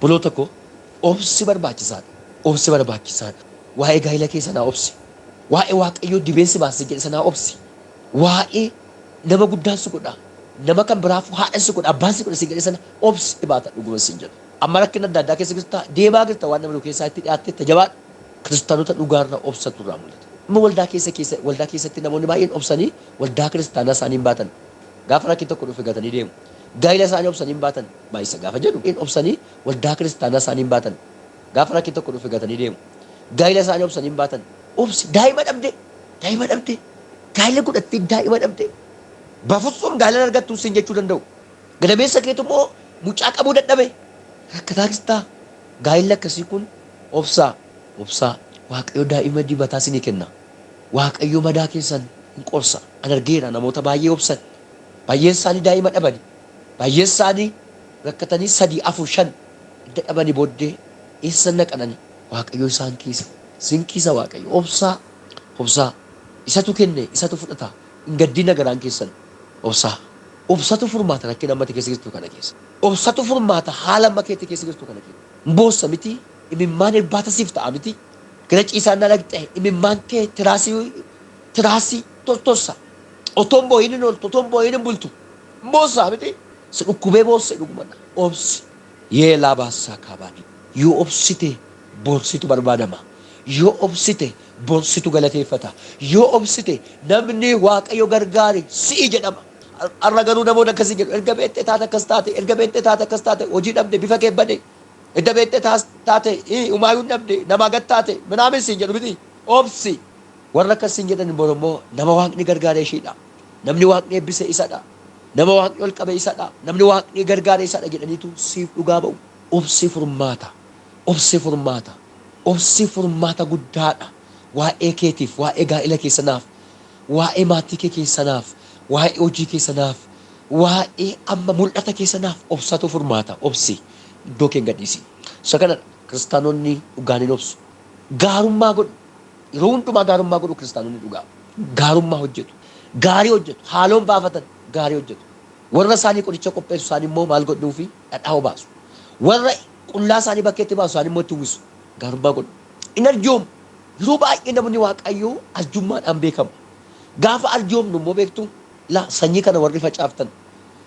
Obboloota koo obsi barbaachisaadha. Obsi barbaachisaadha. Waa'ee gaa'ila kee sanaa obsi. Waa'ee waaqayyoo dibeensi baasee jedhe sanaa obsi. Waa'ee nama guddaan si godha. Nama kan biraafuu haadha si godha. Abbaan si godha si jedhe sana obsi baata dhuguma sin jedhu. Amma rakkina adda addaa keessa jirta deemaa jirta waan nama keessaa itti dhiyaatte tajabaadha. Kiristaanota dhugaarra obsatu irraa mul'ata. Amma waldaa keessatti namoonni baay'een obsanii waldaa kiristaanaa isaanii hin baatan. Gaafa rakkin tokko dhufe gatanii deemu. Gaa'ila isaanii obsanii hin baatan. Baay'isa gaafa jedhu obsanii waldaa kiristaanaa isaanii hin baatan. Gaafa rakkin tokko dhufe gatanii deemu. Gaa'ila isaanii obsanii hin baatan. Obsi daa'ima dhabde. Daa'ima dhabde. Gaa'ila godhattee daa'ima dhabde. Bafussuun gaa'ila argattuu sin jechuu danda'u. Gadameessa keetu immoo mucaa qabuu dadhabe. Rakkataa kistaa gaa'illi akkasii kun obsaa. Obsaa. Waaqayyo daa'ima dibataa sinii kenna. Waaqayyo madaa keessan hin qorsa. An argeera namoota baay'ee obsan. Baay'een isaanii daa'ima dhabani. Baay'een isaanii rakkatanii 3, 4, 5 edda dhabanii booddee eessa naqanani. Waaqayyo isaan keessa. Sin keessa waaqayyo. Obsaa. Obsaa. Isatu kenne, isatu fudhata. Hin gaddina garaan keessan. Obsaa. Obsatu furmaata rakkina ammati keessa jirtu kana keessa. Obsatu furmaata haala amma keetti keessa jirtu kana keessa. Mboossa miti. Imimmaan irbaata siif ta'a miti. Gara ciisaan na dhaqxe imimmaan kee tiraasii tossa. Otoon boo'in hin ooltu, otoon boo'in hin bultu. Mboossa miti. Si dhukkubee boosse dhugumadha. Obsi. Yee laabaasaa kaabaani. Yoo obsite boonsitu barbaadama. Yoo obsite boonsitu galateeffata. Yoo obsite namni waaqayyo gargaare si'i jedhama. Har'a garuu namoonni akkasii jedhu erga beektee taate akkas taate erga beektee taate akkas taate hojii dhabde bifa kee bade erga beektee taate umaayuu dhabde namaa gad taate minaamin siin jedhu miti obsi warra akkas siin jedhan immoo nama waaqni gargaare ishiidha namni waaqni eebbise isadha nama waaqni ol qabe isadha namni waaqni gargaare isadha jedhaniitu siif dhugaa ba'u obsi furmaata obsi furmaata obsi furmaata guddaadha waa'ee keetiif waa'ee gaa'ila keessanaaf waa'ee maatii kee keessanaaf waa'ee hojii keessanaaf waa'ee amma mul'ata keessanaaf obsatu furmaata obsi iddoo kee gadhiisi. Isa kana kiristaanonni dhugaan hin obsu. Gaarummaa godhu yeroo hundumaa gaarummaa godhu kiristaanonni dhugaa gaarummaa hojjetu gaarii hojjetu haaloon baafatan gaarii hojjetu warra isaanii qoricha qopheessu isaanii immoo maal godhuufi dhadhaa baasu warra qullaa isaanii bakkeetti baasu isaanii immoo itti uwwisu gaarummaa godhu. In arjoomu yeroo baay'ee namni waaqayyoo arjummaadhaan beekama. Gaafa arjoomnu immoo beektu la sanyii kana warri facaaftan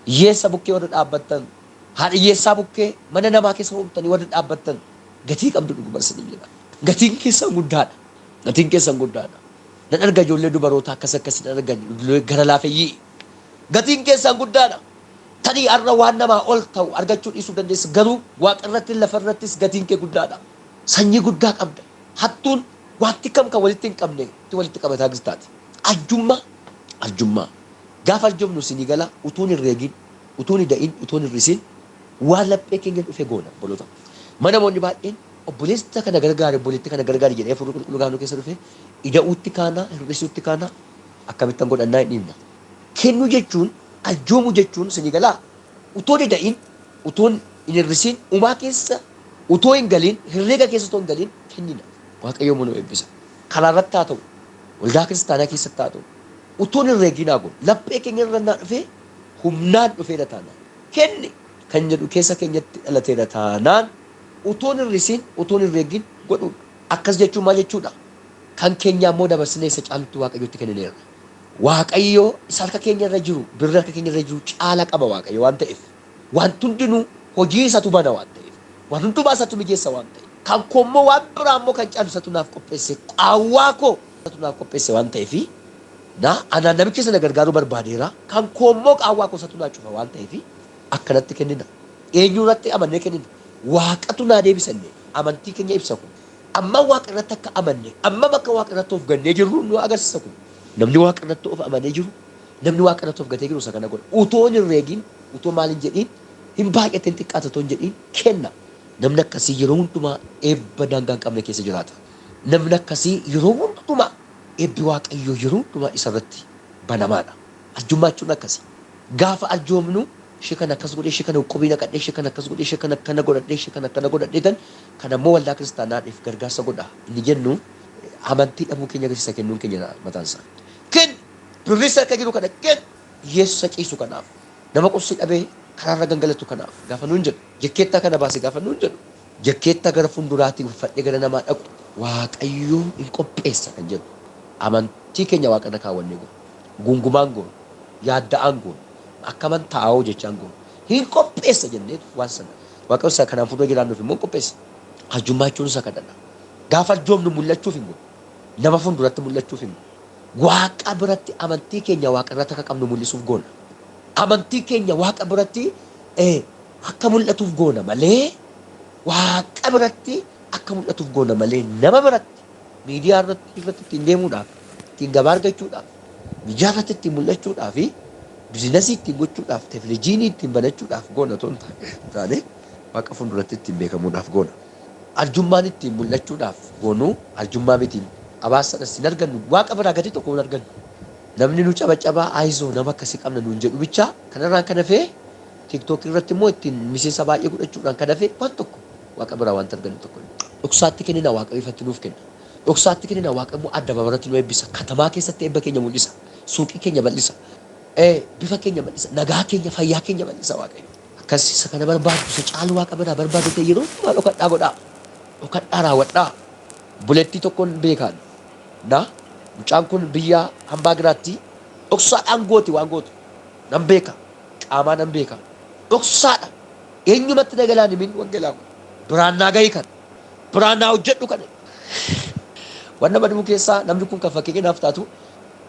hiyyeessa bukkee warri dhaabbattan haadha hiyyeessaa bukkee mana namaa keessa ooltanii warri dhaabbattan gatii qabdu dhugumarsanii jedha. Gatiin keessan guddaadha. Gatiin keessan guddaadha. Nan arga ijoollee dubarootaa akkasii nan argan gara laafeeyyii. Gatiin keessan guddaadha. Tanii har'a waan namaa ol ta'u argachuu dhiisuu dandeessa garuu waaqarratti lafarrattis gatiin kee guddaadha. Sanyii guddaa qabda. Hattuun waanti kam kan walitti hin qabne itti walitti qabataa jirtaati. Arjummaa. Gaafa arjoomnu sinii gala utuun hin reegin, utuun hin da'in, utuun hin risiin waan laphee keenya dhufe goona obboloota. Mana namoonni baay'een obboleessa kana gargaare obboleetti kana gargaare jedhee furuu qulqulluu gaafnu keessa dhufe ida'uutti kaana hir'isuutti kaana akkamittan godhannaa hin dhiibna. Kennuu jechuun arjoomuu jechuun sinii galaa utuun hin da'in, utuun hin hir'isiin umaa keessa utoo hin galiin herreega keessa utoo hin galiin kennina. Waaqayyo nu eebbisa. Karaa irratti haa ta'u waldaa kiristaanaa keessatti haa ta'u utuun hin reeginaa godhu laphee keenya irra dhufee humnaan dhufeera taanaan kenni kan jedhu keessa keenyatti dhalateera taanaan utuun hin risiin utuun hin reegin godhuudha. Akkas jechuun maal jechuudha? Kan keenya immoo dabarsinee isa caalatti waaqayyotti kennineera. Waaqayyo isa harka keenya irra jiru birri harka keenya irra jiru caala qaba waaqayyo waan ta'eef wanti hundinuu hojii isatu bana waan ta'eef waan hundumaa isatu mijeessa waan ta'eef kan koommoo waan biraa immoo kan caalu isatu naaf qopheesse qaawwaa koo isatu naaf qopheesse waan ta'eefi anaan namichi sana gargaaruu barbaadeera kan koommoo qaawwaa koo isatu naa cufa waan ta'eefi akkanatti kennina. Eenyuu irratti amannee kennina. Waaqatu naa deebisanne amantii keenya ibsa kun amma waaqa irratti akka amanne amma bakka waaqa irratti of gannee jirru nu agarsiisa kun namni waaqa irratti of amanee jiru namni waaqa irratti of gatee jiru isa kana godha utoo hin reegin utoo maal hin jedhiin hin baay'ateen xiqqaata otoo hin jedhiin kenna. Namni akkasii yeroo hundumaa eebba daangaa hin qabne keessa jiraata. Namni akkasii yeroo hundumaa eebbi waaqayyoo yeroo hundumaa isarratti banamaadha. Arjummaa jechuun akkasii. Gaafa arjoomnu ishee kana akkas godhee ishee kana qobii naqadhee ishee kana akkas godhee ishee kana akkana godhadhee ishee kana akkana godhadhee tan kan ammoo waldaa kiristaanaadhaaf gargaarsa godha. Inni jennu amantii dhabuu keenya agarsiisa kennuun keenya mataan isaa. Kenn birrisa akka jiru kana kenn hiyyeessa ciisu kanaaf nama qorsii dhabee karaarra gangalatu kanaaf gaafa nuun jedhu jekkeettaa kana baase gaafa nuun jedhu Jakkeetta gara fuulduraatii uffadhee gara namaa dhaqu Waaqayyoo hin qopheessa kan jedhu. Amantii keenya Waaqarra kaawwannee goona. Gungumaan goona. Yaadda'aan goona. Akkaman taa'oo jechaan goona. Hin qopheessa jenneetu waan sana. Waaqayyo isa kanaan fuuldura jiraannuuf immoo qopheessa. Arjummaa jechuun isa kadhadha. Gaafa arjoomnu mul'achuuf hin goona. Nama fuulduratti mul'achuuf hin goona. Waaqa biratti amantii keenya Waaqarratti akka qabnu mul'isuuf goona. Amantii keenya Waaqa biratti akka mul'atuuf goona malee Waaqa biratti akka mul'atuuf goona malee nama biratti miidiyaa irratti ittiin deemuudhaaf, ittiin gabaa argachuudhaaf, miidiyaa irratti ittiin mul'achuudhaaf fi biizinasii ittiin gochuudhaaf, televiziyoonii ittiin banachuudhaaf goona otoo hin taane Waaqa fuulduratti ittiin beekamuudhaaf goona. Arjummaan ittiin mul'achuudhaaf goonuu arjummaa mitiin abaasadhas hin argannu Waaqa biraa gadi tokko hin argannu. Namni nu cabacabaa aayizoo nama akkasii qabna nuun jedhu bichaa kanarraan kan hafee tiiktookii irratti immoo ittiin miseensa baay'ee godhachuudhaan kan hafee waan tokko Waaqa biraa waan argannu tokko. Dhoksaatti kennina Waaqayyo ifatti nuuf kenna. Dhoksaatti kennina Waaqayyo immoo adda babarratti nu eebbisa. Katamaa keessatti eebba keenya mul'isa. Suuqii keenya bal'isa. Bifa keenya bal'isa. Nagaa keenya fayyaa keenya bal'isa Waaqayyo. Akkas isa kana barbaadu isa caalu Waaqa biraa barbaadu ta'e yeroo hundumaa dhokadhaa godhaa. Dhokadhaa raawwadhaa. Bulettii tokkoon beekaan. Mucaan kun biyya hambaa giraatti dhoksaadhaan gooti waan gootu. Nan beeka. Qaamaa nan beeka. Dhoksaadha. Eenyumatti dagalaan himin wangeelaa kun. Biraan naa gahii kan. Biraan naa hojjedhu kan. Waan nama dhibu keessaa namni kun kan fakkeenyaaf taatu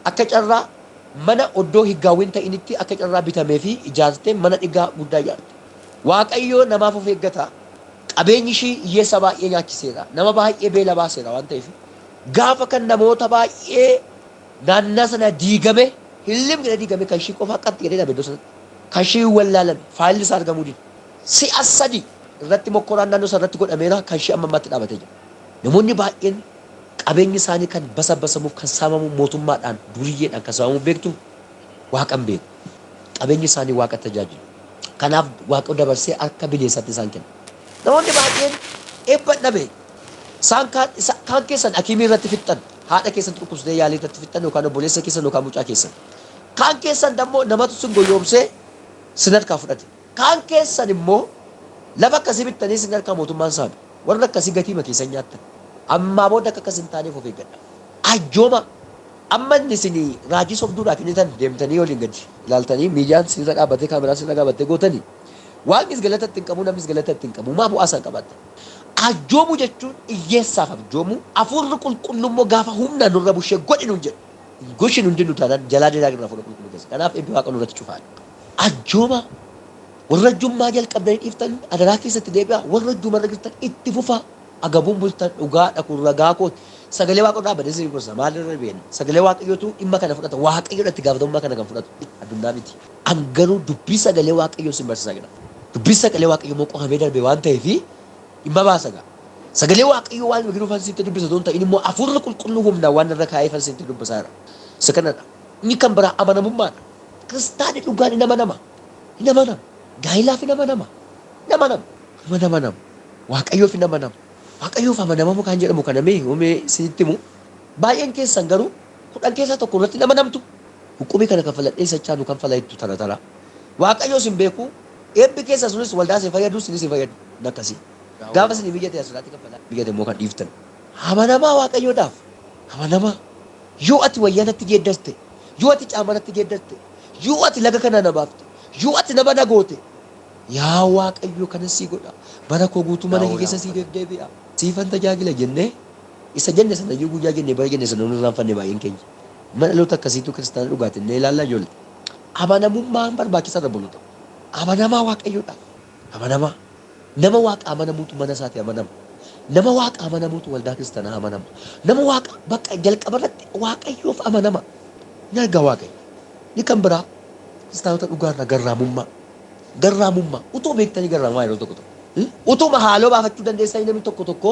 akka carraa mana oddoo higgaawwan ta'initti akka carraa bitamee fi ijaartee mana dhigaa guddaa ijaarte. Waaqayyoo namaaf of eeggata. Qabeenyi ishii hiyyeessa baay'ee nyaachiseera. Nama baay'ee beela baaseera waan ta'eef. Gaafa kan namoota baay'ee naannaa sana diigame hillimni diigame kan ishii qofa akkatti jedhee dhabe dosa kan ishii wallaalame faayilli isaa argamuu dide. Si'a sadi irratti mokkoraan naannoo sana irratti godhameera kan ishii amma ammaatti dhaabatee jira. Namoonni baay'een qabeenyi isaanii kan basabasamuuf kan saamamu mootummaadhaan duriyyeedhaan kan saamamu beektu Waaqan beeku. Qabeenyi isaanii Waaqa tajaajilu. Kanaaf Waaqa dabarsee akka bineensaatti isaan kenna. Namoonni baay'een eebba dhabe. Kaan keessan akiimii irratti fixxan, haadha keessan dhukkubsatee yaalii irratti fixxan yookaan obboleessa keessan yookaan mucaa keessan. Kaan keessan immoo namatu sin goyoomsee sin harkaa fudhate. Kaan keessan immoo lafa akkasii bittanii sin harkaa mootummaan saabe. Warra akkasii gatiima keessan nyaattan. Ammaa booda akka akkas hin taaneef of eeggadha. Ajjooma amma inni isin raajii sobduudhaaf inni tan deemtanii waliin gadi ilaaltanii miidiyaan sirra dhaabbatee kaameraan sirra dhaabbattee gootanii waaqnis galata ittiin qabu namnis galata ittiin qabu maa bu'aa isaan qabatta. Ajjoomu jechuun hiyyeessaaf ajjoomu hafuurri qulqullummoo gaafa humna nurra bushee godhi nuun jedhu. Goshi nuun jennu taanaan jalaa deedaa irraa fuudha qulqulluu keessa. Kanaaf eebbi waaqa nurratti cufaadha. Ajjooma warra jummaa jalqabdanii dhiiftan adaraa keessatti deebi'a warra jummarra jirtan itti fufa agabuun bultan dhugaadha kun ragaa kooti. Sagalee waaqa irraa badee siin gosa maalirra beena. Sagalee waaqayyootu dhimma kana fudhata waaqayyoodhatti gaafatamummaa kana kan fudhatu addunyaa miti. Angaruu dubbii sagalee waaqayyoo sin barsiisaa jira. Dubbii sagalee waaqayyoo moo qohamee darbe waan ta'eefi dhimma baasaga. Sagalee waaqayyoo waan yookiin fansiitti dubbisa doon ta'in immoo hafuurri qulqulluu humnaa waan irra kaa'ee fansiitti dubbisaa jira. Isa kanadha. Inni kan biraa amanamummaadha. Kiristaanni dhugaan nama nama. Nama nama. Gaa'ilaafi nama nama. Nama nama. Nama nama. Waaqayyoof nama nama. Waaqayyoof amanamamu kan jedhamu kana mee hoomee isinitti himu. Baay'een keessan garuu 10 keessaa tokko irratti nama namtu. Huqubii kana kanfaladhee sachaanu kanfalaytu tana tana. Waaqayyoo sin beeku eebbi keessa sunis waldaa sin fayyadu sinis sin fayyadu nakkasii. Gaafa sin biyya ta'e asirratti kanfalaa biyya ta'e immoo kan dhiiftan. Amanamaa waaqayyoodhaaf. Amanamaa. Yoo ati wayyaanatti geeddaste, yoo ati caamanatti geeddaste, yoo ati laga kana na baafte, yoo ati nama na goote, yaa waaqayyo kana sii godha. Bara koo guutuu mana kee keessa sii deebi'a. Siifan tajaajila jennee isa jenne sana iyyuu guyyaa jennee bara jenne sana nurraan fanne baay'een keenya. Mana dhaloota akkasiitu kiristaana dhugaatiin nee ilaallaa ijoollee. Amanamummaan barbaachisaa irra bulu ta'u. Amanamaa waaqayyoodhaaf. Amanamaa. Nama waaqa amanamuutu mana isaati amanama. Nama waaqa amanamuutu waldaa kiristaanaa amanama. Nama waaqa bakka jalqaba irratti waaqayyoof amanama. Ni argaa waaqayyo. Ni kan biraa kiristaanota dhugaarraa garraamummaa. Garraamummaa. Utoo beektanii garraamaa yeroo tokko tokko. Utuma haaloo baafachuu dandeessanii namni tokko tokko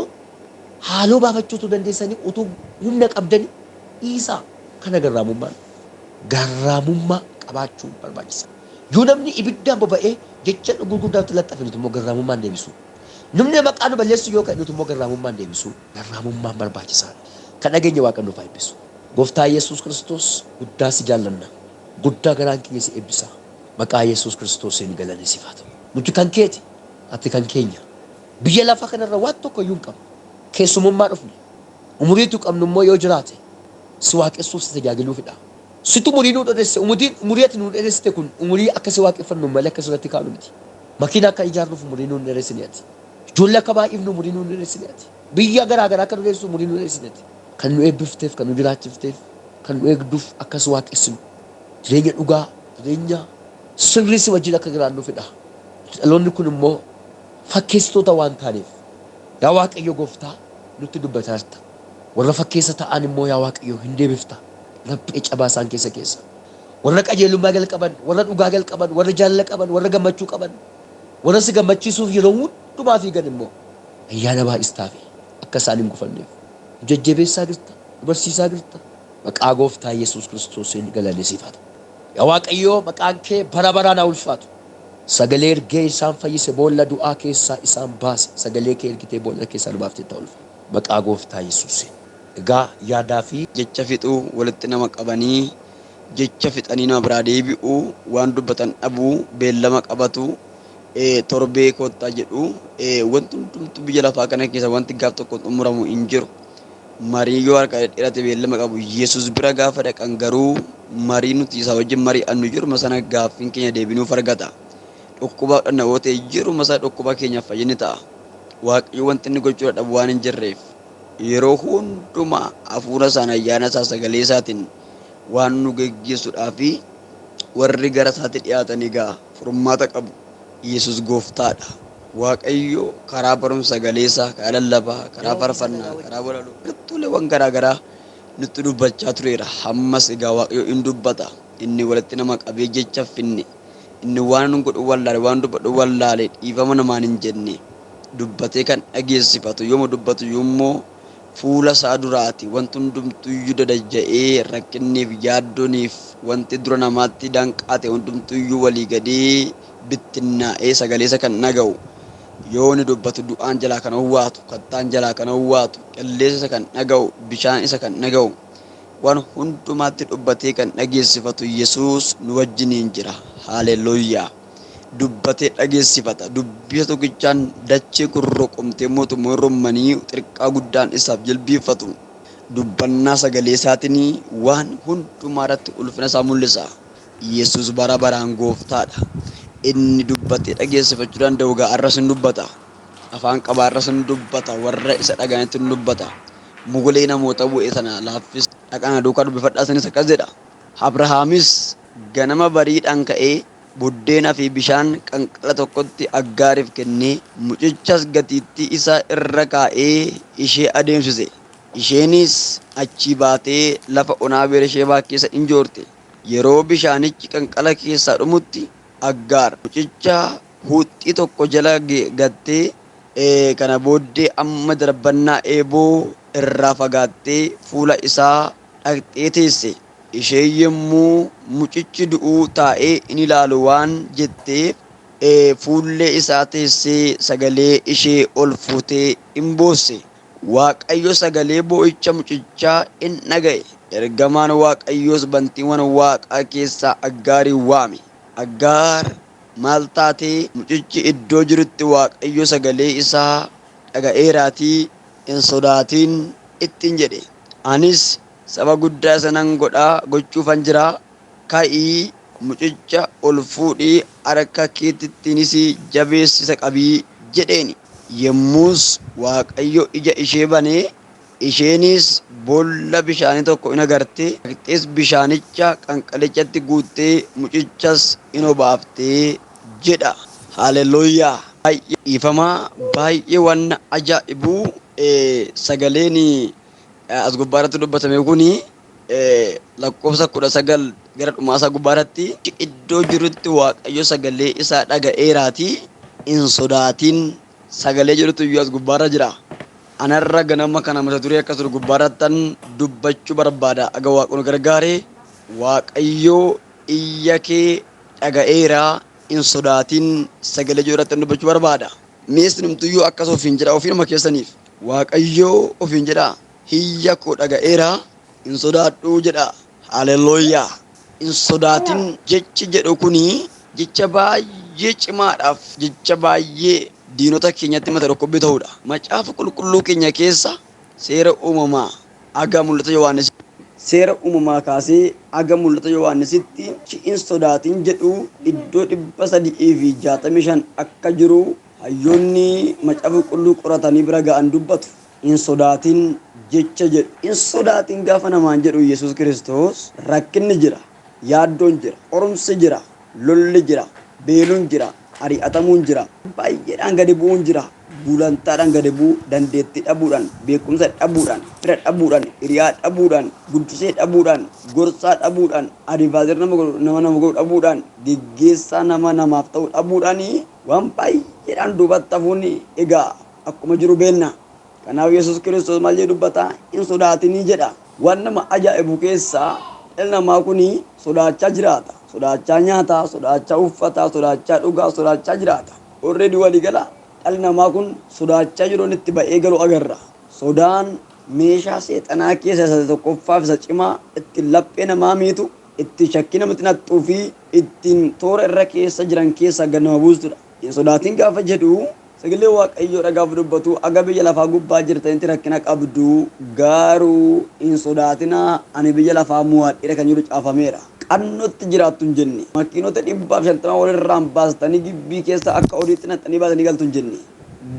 haaloo baafachuutu dandeessanii utuu humna qabdanii dhiisaa kana garraamummaan. Garraamummaa qabaachuu barbaachisa. Yoo namni ibiddaan boba'ee jecha gurguddaatti laxxafanitu immoo garraamummaan deebisu. Namni maqaa nu balleessu yoo ka'e nuti immoo garraamummaan deebisu. Garraamummaan barbaachisaadha. Kan dhageenya Waaqa nuuf haa eebbisu. Gooftaa Yesuus Kiristoos guddaa si jaallanna. Guddaa garaan keenya si eebbisa. Maqaa Yesuus Kiristoos hin galanisiifatu. Nuti kan keeti, ati kan keenya. Biyya lafaa kanarra waan tokko iyyuu hin qabnu. Keessumummaa dhufne. Umuriitu qabnu immoo yoo jiraate si waaqessuuf si tajaajiluufidha. Situ umurii nuu dheeresse, umurii ati nuu dheeressite kun umurii akka si waaqeffannu malee akka sirratti kaa'u miti. Makiina akka ijaarruuf umurii nuu dheeressine ati. Ijoollee akka baay'ifnu umurii nuu dheeressine ati. Biyya garaa garaa akka nu dheeressu umurii nuu dheeressine ati. Kan nu eebbifteef, kan nu jiraachifteef, kan nu eegduuf akka si waaqessinu. Jireenya dhugaa, jireenya sirrii si wajjin akka jiraannuufidha. Dhaloonni kun immoo fakkeessitoota waan taaneef yaa Waaqayyo Gooftaa nutti dubbataa jirta. Warra fakkeessa ta'an immoo yaa Waaqayyo hin deebifta. Laphee cabaa isaan keessa. Warra qajeelummaa jalqaban, warra dhugaa jalqaban, warra jaalala qaban, warra gammachuu qaban, warra si gammachiisuuf yeroo hundumaa fiigan immoo ayyaana baay'istaaf akka isaan hin gufanneef jajjabeessaa jirta, barsiisaa jirta. Maqaa Gooftaa Yesuus Kiristoosiin galanisiifata. Yaa Waaqayyo maqaan kee bara baraan haa ulfaatu. Sagalee ergee isaan fayyise boolla du'aa keessaa isaan baase. Sagalee kee ergitee boolla keessaa nu baaftee ta'u ulfa. Maqaa Gooftaa Yesuusiin. Egaa yaadaa fi jecha fixuu walitti nama qabanii jecha fixanii nama biraa deebi'uu waan dubbatan dhabuu beellama qabatu torbee koottaa jedhu wanti hundumtu biyya lafaa kana keessa wanti gaaf tokko xumuramu hin jiru. Marii yoo harka dheerate beellama qabu Yesuus bira gaafa dhaqan garuu marii nuti isaa wajjin mari'annu jiruma sana gaaffiin keenya deebinuuf argata. Dhukkubaa dhanna'oo ta'e jiruma sana dhukkubaa keenyaaf fayyinni ta'a. Waaqayyo wanti inni gochuu dhabu waan hin jirreef yeroo hundumaa hafuura isaan ayyaana isaa sagalee isaatiin waan nu geggeessuudhaa fi warri gara isaatti dhiyaatan egaa furmaata qabu. Yesuus Gooftaadha. Waaqayyo karaa barumsa sagalee isaa, karaa lallabaa, karaa faarfannaa, karaa walaloo gartuuleewwan garaa garaa nutti dubbachaa tureera. Hammas egaa Waaqayyo in dubbata. Inni walitti nama qabee jecha finne. Inni waan nu godhu wallaale, waan dubbadhu wallaale dhiifama namaan hin jenne dubbatee kan dhageessifatu yooma dubbatu yoommoo fuula isaa duraati wanti hundumtuyyuu dadajja'ee rakkinniif yaaddooniif wanti dura namaatti danqaate hundumtuyyuu walii gadee bittinnaa'ee sagalee isa kan dhaga'u yoo ni dubbatu du'aan jalaa kan owwaatu, kattaan jalaa kan owwaatu, qilleensa isa kan dhaga'u, bishaan isa kan dhaga'u waan hundumaatti dubbatee kan dhageessifatu Yesuus nu wajjiniin jira. Haaleluyyaa. Dubbatee dhageessifata. Dubbii tokkichaan dachee kurroqomtee mootummaa Roomanii xirqaa guddaan isaaf jilbiifatu. Dubbannaa sagalee isaatiin waan hundumaa irratti ulfina isaa mul'isa. Yesuus bara baraan Gooftaadha. Inni dubbatee dhageessifachuu danda'u arras hin dubbata. Afaan qabaa arras hin dubbata. Warra isa dhaga'anitti hin dubbata. Mugulee namoota bu'ee sana laaffis dhaqana duukaa dubbifadhaa sanis akkas jedha. Abrahaamis ganama bariidhaan ka'ee buddeena fi bishaan qanqala tokkotti Aggaariif kennee mucichas gatiittii isaa irra kaa'ee ishee adeemsise. Isheenis achi baatee lafa onaa Bersheebaa keessa injoorte. Yeroo bishaanichi qanqala keessaa dhumutti Aggaar mucicha huuxxii tokko jala gattee kana booddee amma darbannaa eeboo irraa fagaattee fuula isaa dhaqxee teesse. Ishee yommuu mucichi du'uu taa'ee in ilaalu waan jetteef fuullee isaa teessee sagalee ishee ol fuutee in boosse. Waaqayyo sagalee boo'icha mucichaa in dhaga'e. Ergamaan Waaqayyoos bantiiwwan Waaqaa keessaa Aggaarin waame. Aggaar maal taatee mucichi iddoo jirutti Waaqayyo sagalee isaa dhaga'eeraatii hin sodaatin ittiin jedhe. Anis saba guddaa sanan gochuufan jira. Ka'ii mucicha ol fuudhii harka keetittiinis jabeessisa qabii jedheeni. Yommus Waaqayyo ija ishee banee isheenis boolla bishaanii tokko in agarte. Dhaqxees bishaanicha qanqalichatti guuttee mucichas in obaaftee jedha. Haaleluyyaa. Baay'ee dhiifamaa baay'ee waan ajaa'ibuu sagaleen as gubbaarratti dubbatame kuni lakkoofsa 19 gara dhumaasaa gubbaarratti iddoo jirutti Waaqayyo sagalee isaa dhaga'eeraatii hin sodaatin sagalee jedhutu iyyuu as gubbaarra jira. Anarra ganama kana mata duree akkas ture gubbaarrattan dubbachuu barbaada. Aga Waaqni gargaaree Waaqayyo iyya kee dhaga'eeraa hin sodaatin sagalee jedhutti dubbachuu barbaada. Mees nimtuyyuu akkas ofiin jedha ofiinuma keessaniif. Waaqayyo ofiin jedha. Iyya koo dhaga'eeraa hin sodaadhuu jedha. Haaleluyyaa. Hin sodaatin jechi jedhu kuni jecha baay'ee cimaadhaaf jecha baay'ee diinota keenyatti mata dhukkubbii ta'uudha. Macaafa qulqulluu keenya keessa seera uumamaa aga mul'ata Yohaannis seera uumamaa kaasee aga mul'ata Yohaannisitti hin sodaatin jedhu iddoo 365 akka jiru hayyoonni macaafa qulqulluu qoratanii bira ga'an dubbatu. Hin sodaatin jecha jedhu. Hin sodaatin gaafa namaan jedhu Yesuus Kiristoos rakkinni jira, yaaddoon jira, qorumsi jira, lolli jira, beeluun jira, ari'atamuun jira, baay'eedhaan gadi bu'uun jira. Gulantaadhaan gadi bu'uu, dandeettii dhabuudhaan, beekumsa dhabuudhaan, fira dhabuudhaan, hiriyaa dhabuudhaan, guddisee dhabuudhaan, gorsaa dhabuudhaan, adivaazir nama godhu dhabuudhaan, geggeessaa namaaf ta'u dhabuudhaan waan baay'eedhaan duubatti hafuun egaa akkuma jiru beekna. Kanaaf Yesuus Kiristoos maal jedhu dubbata? Hin sodaatinii jedha. Waan nama ajaa'ibu keessaa dhalli namaa kun sodaachaa jiraata. Sodaachaa nyaataa, sodaachaa uffataa, sodaachaa dhugaa, sodaachaa jiraata. Already walii gala dhalli namaa kun sodaachaa jiruun itti ba'ee galu agarra. Sodaan meeshaa seexanaa keessa isa tokkoffaaf isa cimaa ittiin laphee namaa miitu, ittiin shakkii namatti naqxuu fi ittiin toora irra keessa jiran keessa gad nama buustudha. Hin sodaatin gaafa jedhu sagalee Waaqayyoo dhagaaf dubbatu aga biyya lafaa gubbaa jirtanitti rakkina qabdu garuu hin sodaatinaa ani biyya lafaa mo'adheera kan jedhu caafameera. Qannootti jiraattu hin jenne. Makiinota 150 walirraan baastanii gibbii keessa akka oliitti naqxanii baatanii galtu hin jenne.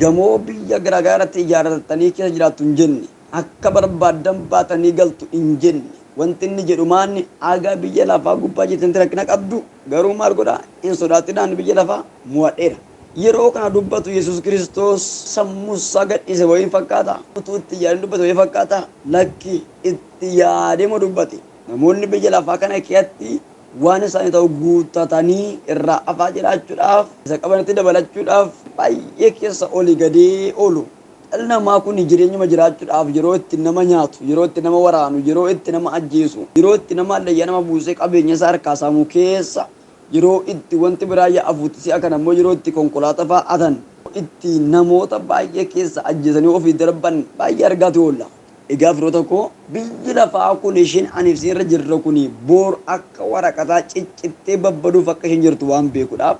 Gamoo biyya garaagaraatti ijaarratanii keessa jiraattu hin jenne. Akka barbaaddan baatanii galtu hin jenne. Wanti inni jedhu maanni aga biyya lafaa gubbaa jirtanitti rakkina qabdu garuu maal godhaa? Hin sodaatinaa ani biyya lafaa mo'adheera. Yeroo kana dubbatu Yesuus Kiristoos sammuusaa gadhiise wayii fakkaata. Utuu itti yaadee dubbate wayii fakkaata. Lakki itti yaadee dubbate. Namoonni biyya lafaa kana keessatti waan isaanii ta'u guuttatanii irraa afaa jiraachuudhaaf isa qabanitti dabalachuudhaaf baay'ee keessa olii gadee oolu. Dhalli namaa kun jireenyuma jiraachuudhaaf yeroo itti nama nyaatu, yeroo itti nama waraanu, yeroo itti nama ajjeesu, yeroo itti nama allayyaa nama buusee qabeenya isaa harkaa saamuu keessa yeroo itti wanti biraa yaa'afuutti si'a kana immoo yeroo itti konkolaataa fa'aatan itti namoota baay'ee keessa ajjeesanii ofii darban baay'ee argaatu oolla. Egaa firoota koo biyyi lafaa kun isheen ani irra jirru kun boor akka waraqataa ciccittee babbaduuf akka isheen jirtu waan beekuudhaaf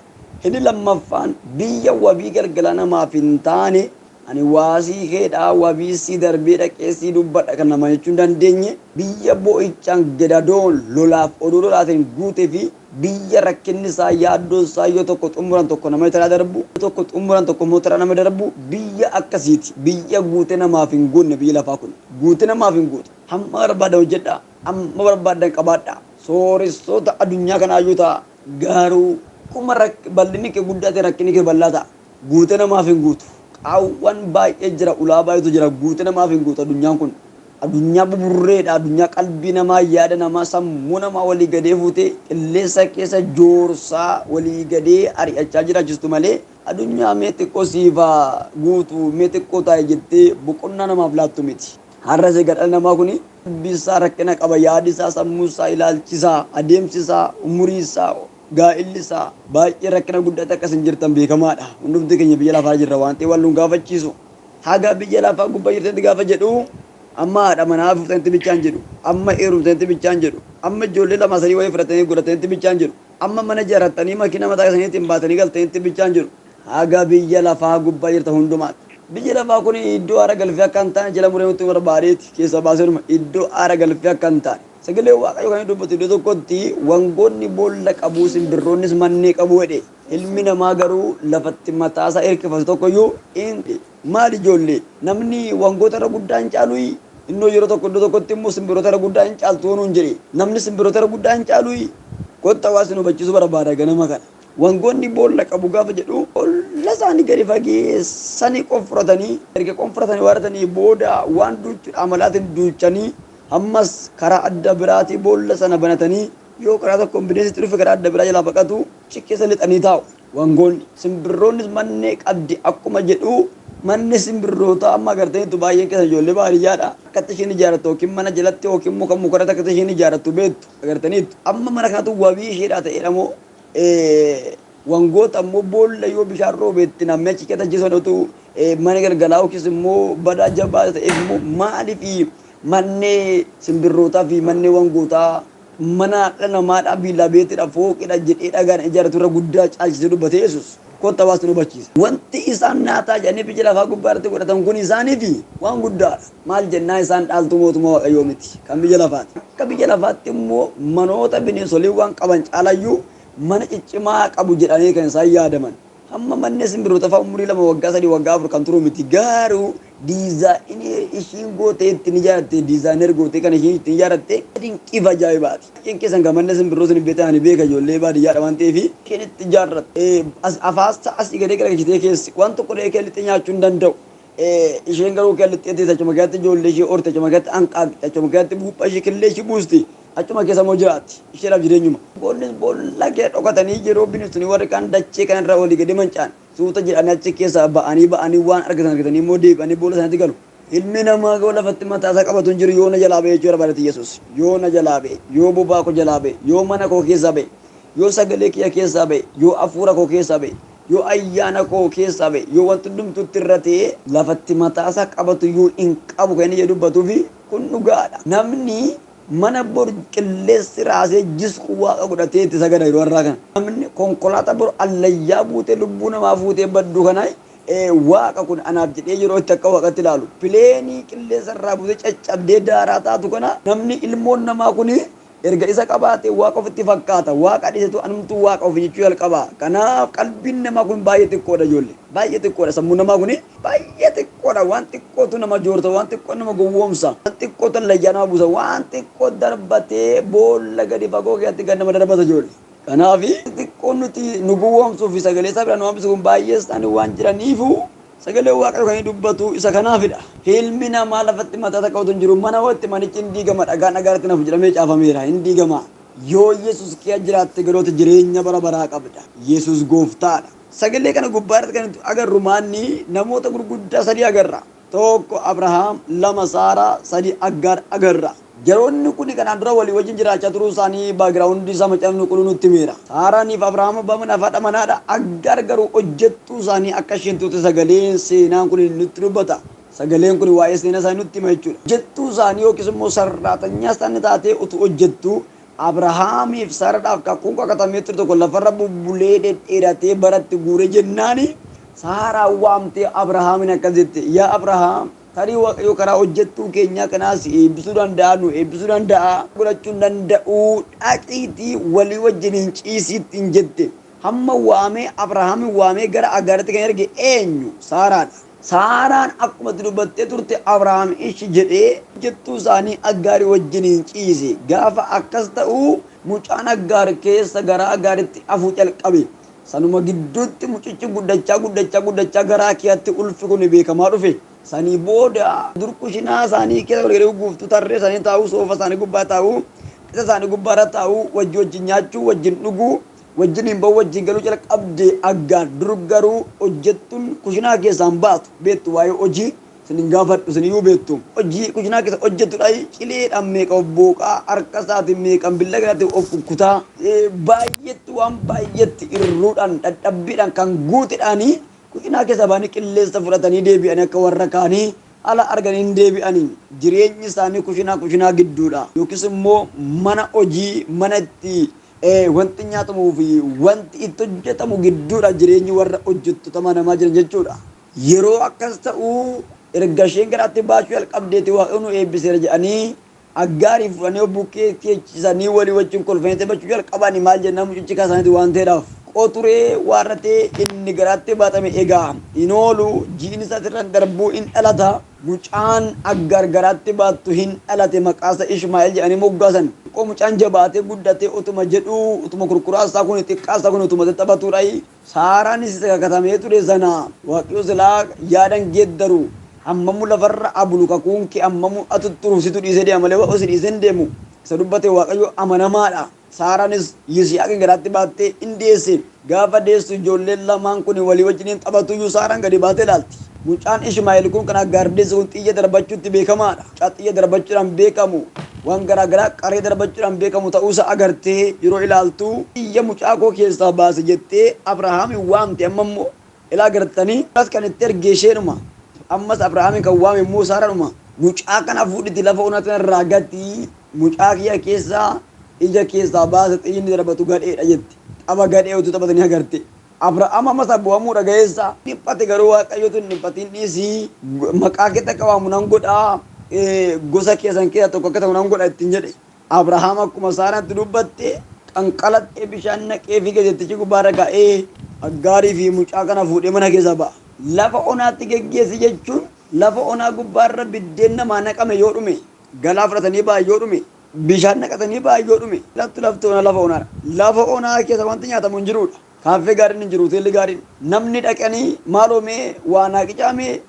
inni lammaffaan biyya wabii galgala namaaf hin taane ani waasii keedhaa wabii sii darbee dhaqeessii dubbadha kan nama jechuu hin dandeenye biyya boo'ichaan gadadoon lolaaf oduu lolaatiin guutee fi biyya rakkinni isaa yaaddoon isaa yoo tokko xumuran tokko nama taraa darbu tokko xumuran tokko immoo taraa nama darbu biyya akkasiiti. Biyya guute namaaf hin guunne biyya lafaa kun guute namaaf hin guute. Hamma barbaadan hojjedha, hamma barbaadan qabaadha. Sooressoota addunyaa kanaayyuu ta'a garuu kuma bal'inni kee guddaa ta'e rakkinni kee bal'aa ta'a. Guute namaaf hin guutu. Qaawwan baay'ee jira, ulaa baay'eetu jira. Guute namaaf hin guutu addunyaan kun. Addunyaa buburreedha. Addunyaa qalbii namaa, yaada namaa, sammuu namaa walii gadee fuutee qilleensa keessa joorsaa walii gadee ari'achaa jiraachistu malee addunyaa mee xiqqoo siifaa guutu mee xiqqoo taa'e jettee boqonnaa namaaf laattu miti. Har'a see gadhaan namaa kun bisaa rakkina qaba. Yaadisaa, sammuusaa, ilaalchisaa, adeemsisaa, umuriisaa, gaa'illisaa baay'ee rakkina guddaa akkas hin jirtan beekamaadha. Hundumti keenya biyya lafaa jirra waan ta'eef wal nu gaafachiisu. Haga biyya lafaa gubbaa jirtanitti gaafa jedhu amma haadha manaa fuutanitti bichaan jedhu, amma heerumtanitti bichaan jedhu, amma ijoollee lama sadii wayii fudhatanii godhatanitti bichaan jedhu, amma mana ijaarratanii makiina mataa isaaniitiin baatanii galtanitti bichaan jedhu. Haga biyya lafaa gubbaa jirtan hundumaatti. Biyya lafaa kun iddoo aara galfii akka hin taane jala muree nutti barbaadeeti keessa baasee iddoo aara galfii akka hin taane. Sagalee Waaqayyoo kan dubbatu iddoo tokkotti wangoonni boolla qabu simbirroonnis mannee qabu jedhe. Ilmi namaa garuu lafatti mataasaa hirkifatu tokkoyyuu inni maal ijoollee namni wangoota irra guddaa hin caalu innoo yeroo tokko iddoo tokkotti immoo simbirroota irra guddaa hin caaltu nuun jedhe. Namni simbirroota irra guddaa hin caalu kotta hawaasni nu hubachiisuu barbaada ganama kana. Wangoonni boolla qabu gaafa jedhu boolla isaanii gadi fageessanii qonfratanii erga qonfratanii waaratanii booda waan duuchuudha amalaatiin duuchanii ammas karaa adda biraatii boolla sana banatanii yoo karaa tokko bineensi dhufe karaa adda biraa jalaa baqatu cikkeessa lixanii taa'u. Wangoonni simbirroonnis mannee qabdi akkuma jedhu manni simbirroota amma agartaniitu baay'een keessa ijoollee baadiyyaadha. Akkatti isheen ijaarrattu yookiin mana jalatti yookiin muka mukarratti akkatti isheen ijaarrattu beektu agartaniitu. Amma mana kanatu wabii isheedhaa ta'edha moo wangoota immoo boolla yoo bishaan roobeetti namni achi keessa jisuudhatu mana galgalaa yookiis immoo badaa jabaa ta'eef immoo maaliif mannee simbirrootaa fi mannee wangootaa mana dhala namaadhaa biillaa beetidha fooqidha jedhee dhagaan ijaarratu irra guddaa caalchisee dubbate Yesuus. kotta baasuu nu hubachiisa. Wanti isaan naataa jedhanii biyya lafaa gubbaatti godhatan kun isaaniifi waan guddaadha. Maal jennaa isaan dhaaltuu mootummaa Waaqayyoo miti kan biyya lafaati. Akka biyya lafaatti immoo manoota bineensoliiwwan qaban caalayyuu mana ciccimaa qabu jedhanii kan isaan yaadaman. Hamma manni simbirroota fa'aa umurii 2 waggaa 3 waggaa 4 kan turu miti garuu diizaayinii ishiin gootee ittiin ijaaratte diizaayinar gootee kan ishiin ittiin ijaaratte dinqiif ajaa'ibaati. Isheen keessan kan manni simbirroo sun beekan beeka ijoollee baadiyyaadha waan ta'eef isheen itti ijaarratte afaasta asii gadee garagalchitee keessi waan tokko dhahee keellixxee nyaachuu hin danda'u. Isheen garuu keellixxee achuma keessatti ijoollee ishee horte achuma keessatti hanqaaqxe achuma keessatti buuphaa ishee killee ishee buusti. Achuma keessa moo jiraatti isheedhaaf jireenyuma. Boollis boolla kee dhokatanii yeroo bineensonni warri kaan dachee kanarra olii gadi mancaan suuta jedhanii achi keessa ba'anii waan argatanii immoo deebi'anii boolla sanatti galu. Ilmi namaa goo lafatti mataa isaa qabatu hin jiru yoo na jalaa ba'e jechuudha barate Yesuus. Yoo na jalaa ba'e, yoo bobaa koo jalaa ba'e, yoo mana koo keessaa ba'e, yoo sagalee kiyya keessaa ba'e, yoo hafuura koo keessaa ba'e, yoo ayyaana koo keessaa ba'e, yoo wanti hundumtuutti irra ta'ee lafatti mataa isaa qabatu yoo hin qabu kan inni dubbatuufi kun dhugaadha. Namni mana bor qilleensi raasee jisqu waaqa godhatee itti sagada yeroo har'aa kana. Namni konkolaataa bor allayyaa buutee lubbuu namaa fuutee baddu kana waaqa kun anaaf jedhee yeroo itti akka waaqatti ilaalu. Pileenii qilleensa irraa buutee caccabdee daaraa taatu kana namni ilmoon namaa kun erga isa qabaatee waaqa ofitti fakkaata. Waaqa dhiisatu anumtuu waaqa ofi jechuu jalqaba. Kanaaf qalbiin namaa kun baay'ee xiqqoodha ijoollee. Baay'ee xiqqoodha sammuun namaa kun baay'ee xiqqoodha. Waan xiqqootu nama joorta, waan xiqqoo nama gowwoomsa, waan xiqqootu allayyaa nama buusa, waan xiqqoo darbatee boolla gadi fagoo keessatti gad nama darbata ijoollee. Kanaaf xiqqoon nuti nu gowwoomsuu fi sagalee isaa bira nu hambisu kun baay'ee isaanii waan jiraniifu sagalee waaqa kan dubbatu isa kanaafidha. Ilmi namaa lafatti mataa takka otoo hin jiru mana watti manichi hin diigama dhagaan dhagaatti nafu jedhamee caafameera hin diigama. Yoo Yesuus kee jiraatte galoota jireenya bara baraa qabda. Yesuus gooftaadha. Sagalee kana gubbaarratti kan agarru maanni namoota gurguddaa 3 agarra. Tokko Abrahaam, 2 Saaraa, 3 Aggaar agarra. Yeroonni kun kanaan dura walii wajjin jiraachaa turuu isaanii baagiraawundi isaa macaafni qulqulluun nutti himeera. Saaraaniif Abrahaam abbaa manaa fi haadha manaadha. Aggaar garuu hojjettuu isaanii akka isheen turte sagaleen seenaan kun nutti dubbata. Sagaleen kun waa'ee seenaa isaanii nutti hima jechuudha. Hojjettuu isaanii yookiis immoo sarraatanyaa isaanii taatee utuu hojjettuu Abrahaamiif Saaraadhaaf kakkuun kakatamee ture tokko lafarra bubbulee dhedheeratee baratti guuree jennaani Saaraa waamtee Abrahaamin akkas jette yaa Abrahaam tarii waaqayyo karaa hojjettuu keenyaa kanaas eebbisuu danda'a nu eebbisuu danda'a godhachuu danda'u dhaqiitii walii wajjiniin ciisiitti hin jette hamma waamee Abrahaamin waamee gara Aggaaritti kan erge eenyu Saaraadha. Saaraan akkuma dubbattee turte Abrahaam ishi jedhee hojjettuu isaanii Aggaarii wajjiniin ciise gaafa akkas ta'u mucaan Aggaar keessa gara Aggaaritti afuu calqabe. Sanuma gidduutti mucichi guddachaa garaa keetti ulfi kun beekamaa dhufe. Sanii booda durqushinaa isaanii keessa walgaree guuftuu tarree isaanii taa'uu soofa isaanii gubbaa taa'uu isa isaanii gubbaarra taa'uu wajjin nyaachuu wajjin dhuguu wajjin hin ba'u wajjin galuu jalqabde Aggaar dur garuu hojjettuun kushinaa keessaan baatu beektu waa'ee hojii sinin gaafadhu siniyyuu beektu hojii kushinaa keessa hojjettudha cileedhaan meeqa booqaa harka isaatiin meeqan billa garaatti of kukkutaa baay'eetti waan baay'eetti irruudhaan dadhabbiidhaan kan guutedhaanii kushinaa keessa baanii qilleensa fudhatanii deebi'anii akka warra kaanii ala arganii hin deebi'anii jireenyi isaanii kushinaa gidduudha yookiis immoo mana hojii mana itti wanti nyaatamuu fi wanti itti hojjetamu gidduudha jireenyi warra hojjettota namaa jiran jechuudha. Yeroo akkas ta'uu erga isheen garaatti baachuu jalqabdeeti waaqayyoon eebbiseera jedhanii Aggaarii fudhanii bukkee teechisanii walii wajjin kolfanii taphachuu jalqabanii maal jennaan mucichi kaasaaniiti waan ta'eedhaaf qoturee waarratee inni garaatti baatame egaa hin oolu jiin isaatirra darbuu hin dhalata mucaan Aggaar garaatti baattu hin dhalate maqaasa Ishmaa'eel jedhanii moggaasan qoo mucaan jabaatee guddatee utuma jedhuu utuma kurkuraasaa kun xiqqaasaa kun utuma taphatuudha Saaraanis isa kakatamee ture sana waaqayyo silaa yaadan geeddaru ammamu lafarra abulu kakuunki ammamu atutturu situ dhiisee deema malee waan osii dhiisee hin deemu isa dubbate waaqayyo amanamaadha. Saaraanis Yisihaaqin garaatti baattee hin deesse gaafa deessu ijoolleen lamaan kun walii wajjiniin taphatuyyuu Saaraan gadi baatee ilaalti. Mucaan Ishmaa'eel kun kan Aggaar deesse kun xiyya darbachuutti beekamaadha. Xiyya darbachuudhaan beekamu waan garaagaraa qaree darbachuudhaan beekamu ta'uusa agartee yeroo ilaaltu xiyya mucaa koo keessaa baase jettee Abrahaamin waamte ammammoo ilaa agartanii kan itti ergee isheenuma. Ammas Abrahaamin kan waame immoo Saaraadhuma mucaa kana fuudhiti lafa onatan irraa gati mucaa kiyya keessaa ija keessaa baase xiyyi darbatu gadheedha jetti. Tapha gadhee utuu taphatanii agarte. Abrahaam amma sabboomuu dhagayeessa. Dhiphate garuu waaqayyotu hin dhiphatin dhiisii maqaa keetti akka waamu nan godhaa gosa keessan keessa tokko akka ta'u nan godha ittiin jedhe. Abrahaam akkuma Saaraatti dubbatte qanqalattee bishaan naqee fi gazettichi gubbaarra ka'ee Aggaarii fi mucaa kana fuudhee mana keessa ba'a. Lafa onaatti geggeessi jechuun lafa onaa gubbaarra biddeen namaa naqame yoo dhume galaa fudhatanii ba'an yoo dhume bishaan naqatanii ba'an yoo dhume lafti onaa lafa onaadha. Lafa onaa keessa wanti nyaatamu hin jirudha. Kaaffee gaariin hin jiru, hoteelli gaariin. Namni dhaqanii maaloo mee waa naaqicaa mee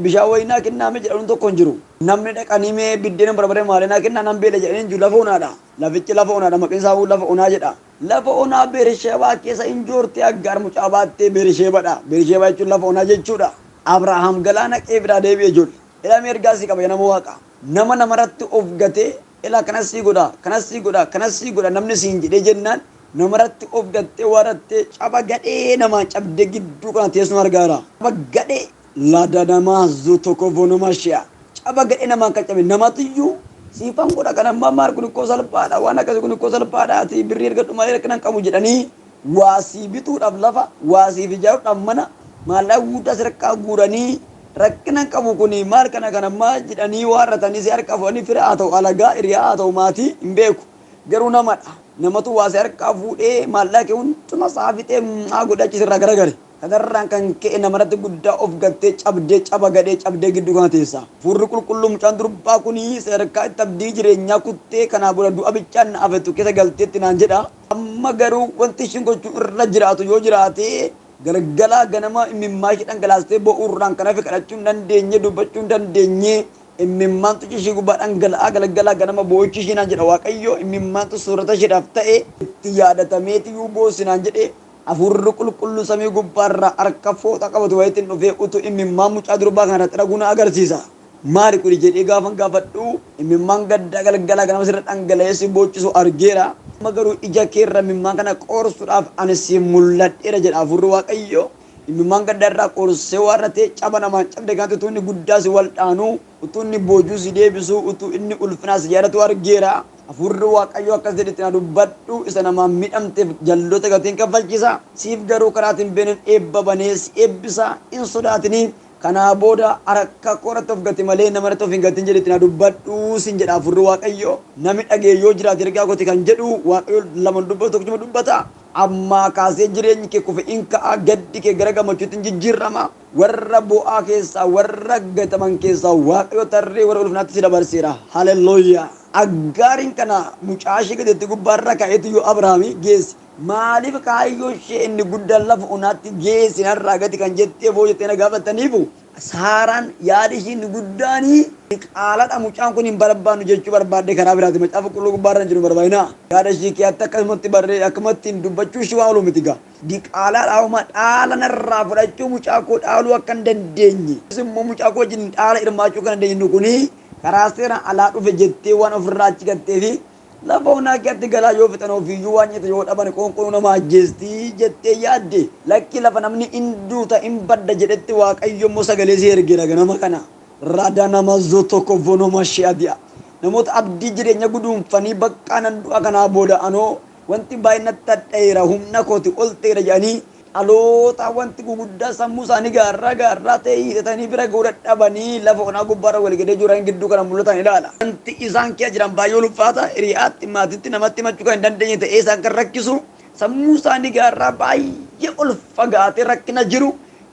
bishaan wayinaa kennaa mee jedhamuun tokko hin jiru. Namni dhaqanii mee biddeen barbaree maalinaa kennaa nan beela jedhanii hin jiru. Lafa onaadha. Lafichi lafa onaadha. Maqaan isaa lafa onaa jedha. Lafa onaa Beerishebaa keessa hin joortee Aggaar mucaa baattee Beerishebaadha. Beerishebaa jechuun lafa onaa jechuudha. Abrahaam galaana qe'ee biraa deebi'ee ijoollee. Ilmi ergaasii qaba nama waaqa. Nama namarratti of gatee ilaa kanas sii godha, kanas sii godha, kanas sii godha namni siin jedhee jennaan namarratti of gattee waarattee caba gadhee namaa cabdee gidduu kana teessuma argaara. Caba gadhee laada namaa tokko boonuma shi'a. Caba gadhee namaan kan cabe namatiyyuu siifan godha kana maal kun ikkoo salphaadha waan akkasii kun ikkoo salphaadha ati birrii ergadhu malee rakkinan qabu jedhanii waasii bituudhaaf lafa waasiif ijaaruudhaaf mana maallaqa guddaa sirkaa guuranii rakkinan qabu kuni maal kana maal jedhanii waarratanii si harka fuudhanii fira haa ta'u alagaa hiriyaa haa ta'u maatii hin beeku garuu namadha. Namatu waasii harkaa fuudhee maallaqa hunduma saafixee haa godhachisirraa garagare. Kanarraan kan ka'e namarratti guddaa of gattee cabdee caba gadhee cabdee gidduu kana teessa. Furri qulqulluu mucaan durbaa kuni sadarkaa itti abdii jireenyaa kuttee kanaa booda du'a bichaan na afetu keessa galteetti naan jedha. Amma garuu wanti ishiin gochuu irra jiraatu yoo jiraate galgalaa ganama imimmaa ishee dhangalaastee bo'uurraan kan hafe kadhachuu hin dandeenye dubbachuu hin dandeenye imimmaantu ishee gubbaa dhangala'aa galgalaa ganama boo'ichi ishee naan jedha Waaqayyo imimmaantu soorata isheedhaaf ta'e itti yaadatameetiyuu boosinaan jedhee Afurri qulqulluu samii gubbaarraa harka fooxa qabatu wayitiin dhufee utuu imimmaan mucaa durbaa kanarratti dhaguna agarsiisa. Maali kuni jedhee gaafan gaafadhu imimmaan gaddaa galgalaa ganama sirra dhangala'ee si boochisu argeera. Amma garuu ija keerra imimmaan kana qoorsuudhaaf ani si mul'adheera jedha Afurri Waaqayyo. Imimmaan gaddaa irraa qoorsee waarratee caba namaan cabde kan utuu inni guddaa si waldhaanu utuu inni boojuu si deebisu utuu inni ulfinaa si yaadatu argeera. Afurri Waaqayyo akkas jedhetti na dubbadhu isa namaan miidhamteef jalloota gatiin kaffalchisa. Siif garuu karaatiin beeneen eebba banee si eebbisa hin sodaatiniif kanaa booda harka koorratti of gati malee namarratti of hin gatiin jedhetti na dubbadhu sin jedha Afurri Waaqayyo. Namni dhagee yoo jiraate ergaa kooti kan jedhu Waaqayyo lama dubbatu tokkuma dubbata. Ammaa kaasee jireenyi kee kufe in ka'a gaddi kee gara gammachuutti hin jijjiirama. Warra bo'aa keessaa warra gataman keessaa Waaqayyo tarree warra ulfinaatti si dabarseera. Haleluuyaa. Aggaariin kana mucaa ishee gadeetti gubbaarra ka'eetu yoo Abrahaami geesse maaliif kaayyoo ishee inni guddaan lafa onaatti geesse narraa gati kan jettee boo jettee na gaafataniifu Saaraan yaada ishee inni guddaanii qaaladha mucaan kun hin barbaannu jechuu barbaadde karaa biraati macaafa qulqulluu gubbaarra hin jiru barbaadina yaada ishee keetti akkasumatti barree akkumatti hin dubbachuu ishee waan oolu miti gaa diqaalaadha uma dhaala narraa fudhachuu mucaa koo dhaaluu akka hin dandeenye immoo mucaa koo wajjin dhaala hirmaachuu kan dandeenyu kunii karaa seeraan alaa dhufe jettee waan ofirraa achi gattee fi lafa onaa keetti galaa yoo fixan ofiiyyuu waan nyaata yoo dhaban qoonqoo nama ajjeestii jettee yaadde lakki lafa namni hin duuta hin badda jedhetti Waaqayyo immoo sagalee si ergeera ganama kana raada nama tokko vonoma shi'adi'a namoota abdii jireenya guduunfanii bakka nan du'a kanaa booda anoo wanti baay'inatti hadheera humna kooti ol ta'eera jedhanii dhaloota wanti guguddaa sammuu isaanii gaarraa ta'e hidhatanii bira ga'uu dadhabanii lafa onaa gubbaarra walgadee jiran gidduu kana mul'atan ilaala. Wanti isaan keessa jiran baay'ee ulfaata hiriyaatti maatiitti namatti himachuu kan hin dandeenye ta'ee isaan kan rakkisu sammuu isaanii gaarraa baay'ee ol fagaatee rakkina jiru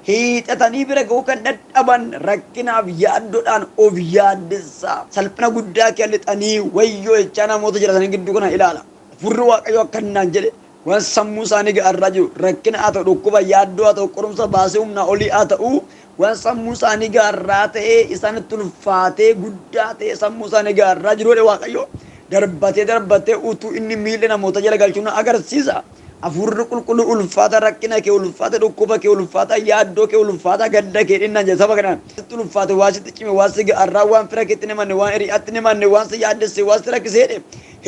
hidhatanii bira ga'uu kan dadhaban rakkinaaf yaaddoodhaan of yaaddessaa salphina guddaa kee lixanii wayyoo jechaa namoota jiraatanii gidduu kana ilaala. Furri Waaqayyo akkanaan jedhe. Waan sammuu isaanii gaarraa jiru rakkina haa ta'u dhukkuba yaaddoo haa ta'u qorumsa baasee humna olii haa ta'u waan sammuu isaanii gaarraa ta'ee isaanitti ulfaatee guddaa ta'ee sammuu isaanii gaarraa jiru Waaqayyo darbatee utuu inni miila namoota jala galchuu na agarsiisa. Afurri qulqulluu ulfaata rakkina kee ulfaata dhukkuba kee ulfaata yaaddoo kee ulfaata gadda kee dhinnaan jedhe saba kanaan ulfaate waan sitti cime waan si gaarraa waan fira keetti namanne waan hiriyaatti namanne waan si yaaddesse waan si rakkiseedhe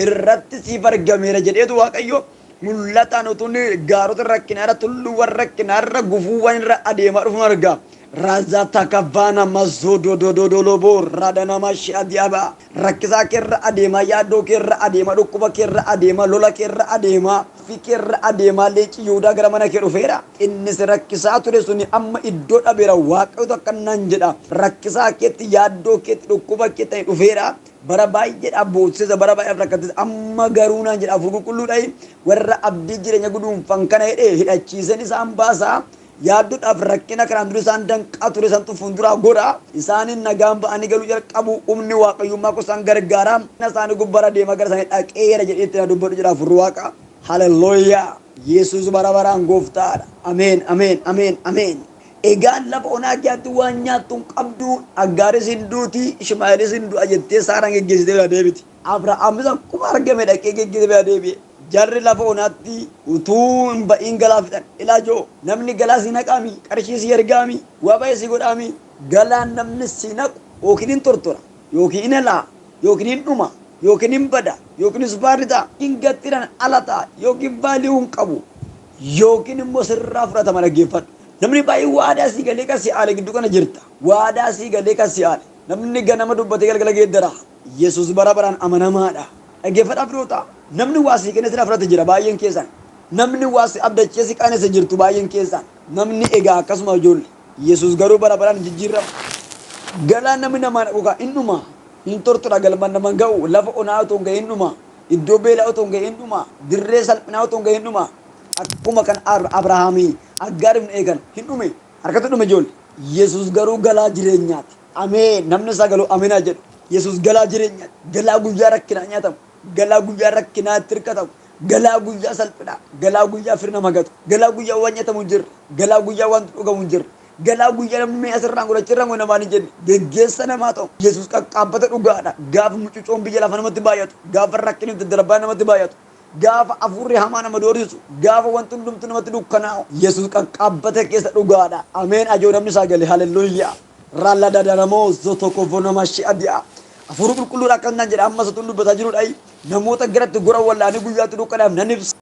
irratti siif argameera jedheetu Waaqayyo mul'ataan utuun gaarota rakkinaarra tulluuwwan rakkinaarra gufuuwwan irra adeemaa dhufuun argaa. Raazata kavaana mazoo dodododoloboo raadanamaa shi'adiyaaba rakkisaa keerra adeemaa yaaddoo keerra adeemaa dhukkuba keerra adeemaa lola keerra adeemaa gaaffii kee irra adeemaa leenci Yihuudaa gara mana kee dhufeera. Innis rakkisaa ture suni amma iddoo dhabeera. Waaqayyotu akkanaan jedha. Rakkisaa keetti, yaaddoo keetti, dhukkuba keetti dhufeera. Bara baay'eedhaaf boodsisa, bara baay'eef rakkatisa. Amma garuu naan jedha Hafuurri Qulqulluudhaan warra abdii jireenya guduunfan kana hidhee hidhachiisan isaan baasaa. Yaaddoodhaaf rakkina kanaan dura isaan danqaa ture san fuulduraa godha. Isaanin nagaan ba'anii galuu jalqabu. Humni waaqayyummaa kun isaan gargaara. Isaanii gubbara deemaa gara isaanii dhaqeera jedhee itti dubbatu jedha Hafuurri Waaqa. Haleluuyaa. Yesuus bara baraan gooftaadha. Ameen, ameen, ameen, ameen. Egaan lafa onaa keetti waan nyaattu hin qabdu. Aggaaris hin duuti, Ishmaa'eelis hin du'a jettee Saaraan geggeessitee bira deebiti. Abrahaamis akkuma argame dhaqee geggeessitee bira deebi'e. Jarri lafa onaatti utuu hin ba'iin galaa fixan ilaajoo namni galaa si naqaami qarshii si ergaami waa baay'ee si godhaami galaan namni si naqu yookiin hin tortora yookiin hin helaa yookiin hin dhuma yookiin hin bada yookiin isbaarri ta'a hin gattiran ala ta'a yookiin baalii hin qabu yookiin immoo sirraa fudhatama dhaggeeffadhu. Namni baay'ee waadaa si galee kan si aale gidduu kana jirta. Waadaa si galee kan si aale namni ganama dubbatee galgala geeddara. Yesuus bara baraan amanamaadha. Dhaggeeffadhaa firoota. Namni waasii kennes na fudhate jira baay'een keessan. Namni waasii abdachee si qaanessa jirtu baay'een keessan. Namni egaa akkasuma ijoollee. Yesuus garuu bara baraan jijjiirama. Galaan namni namaan dhugaa innuma hin tortora galmaan namaan ga'u lafa onaa otoo hin ga'in dhuma iddoo beelaa otoo hin ga'in dhuma dirree salphinaa otoo hin ga'in dhuma akkuma kan Abrahaamii Aggaariif hin eegan hin dhume harkatu dhume ijoollee. Yesuus garuu galaa jireenyaati. Ameen namni isaa galuu ameenaa jedhu. Yesuus galaa jireenyaati. Galaa guyyaa rakkinaa nyaatamu. Galaa guyyaa rakkinaa itti hirkatamu. Galaa guyyaa salphinaa. Galaa guyyaa firna magatu. Galaa guyyaa waan nyaatamu hin jirre. Galaa guyyaa waan dhugamu hin jirre. Galaa guyyaa namni mi'a sirraan godhachirraan godha namaan hin jenne. Geggeessa namaa ta'u. Yesuus qaqqaabbata dhugaadha. Gaafa mucucoon biyya lafa namatti baay'atu. Gaafa rakkinni daddarbaa namatti baay'atu. Gaafa afurri hamaa nama doorsisu. Gaafa wanti hundumtu namatti dukkanaa'u. Yesuus qaqqaabbata keessa dhugaadha. Ameen ajoo namni isaa gale. Haleluuyaa. Raalla dadanamoo zotoko vonama shi'adi'a. Hafuurri Qulqulluudha akkanaan jedha amma satuun dubbataa jirudha. Namoota garatti gora wallaanii guyyaatti dukkanaaf nan ibsa.